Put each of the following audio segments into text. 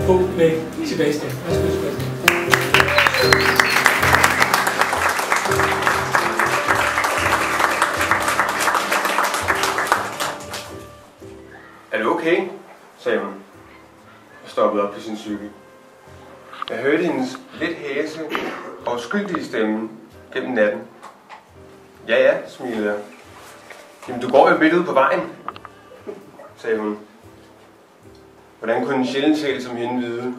på med Sebastian. Værsgo, Sebastian. Er det okay? Sagde hun og stoppede op på sin cykel. Jeg hørte hendes lidt hæse og uskyldige stemme gennem natten. Ja, ja, smilede jeg. Jamen, du går jo midt ud på vejen, sagde hun. Hvordan kunne en sjælden sjæl som hende vide,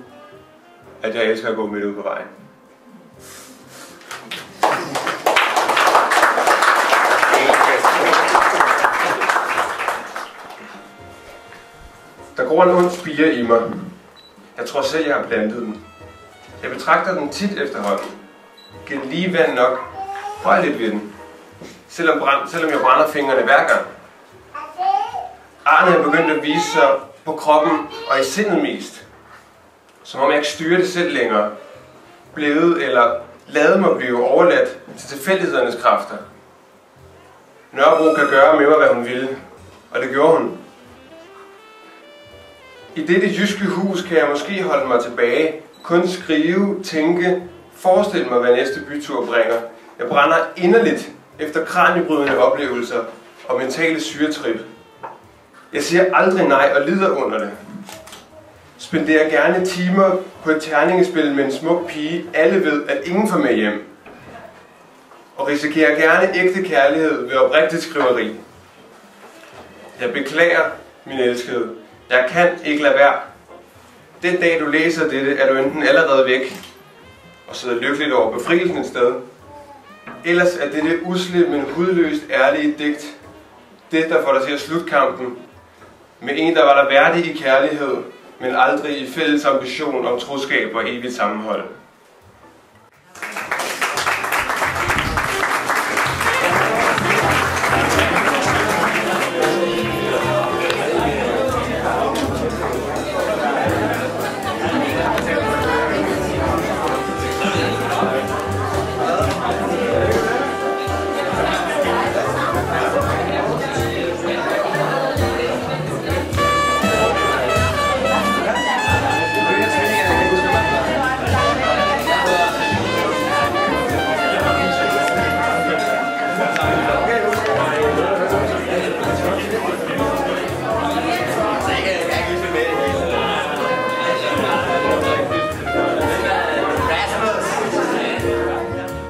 at jeg elsker at gå midt ud på vejen? Der går en ond spire i mig. Jeg tror selv, jeg har plantet den. Jeg betragter den tit efterhånden. Giver den lige vand nok. Rør lidt ved den. Selvom jeg brænder fingrene hver gang. Arne er begyndt at vise sig på kroppen og i sindet mest. Som om jeg ikke styrer det selv længere. Blevet eller ladet mig blive overladt til tilfældighedernes kræfter. Nørrebro kan gøre med mig, hvad hun ville. Og det gjorde hun. I dette jyske hus kan jeg måske holde mig tilbage. Kun skrive, tænke, forestille mig, hvad næste bytur bringer. Jeg brænder inderligt efter kraniebrydende oplevelser og mentale syretrip. Jeg siger aldrig nej og lider under det. Spenderer gerne timer på et terningespil med en smuk pige, alle ved, at ingen får med hjem. Og risikerer gerne ægte kærlighed ved oprigtigt skriveri. Jeg beklager, min elskede. Jeg kan ikke lade være. Den dag du læser dette, er du enten allerede væk og sidder lykkeligt over befrielsen et sted. Ellers er dette usle, men hudløst ærlige digt det, der får dig til at slutte kampen med en, der var der værdig i kærlighed, men aldrig i fælles ambition om troskab og evigt sammenhold.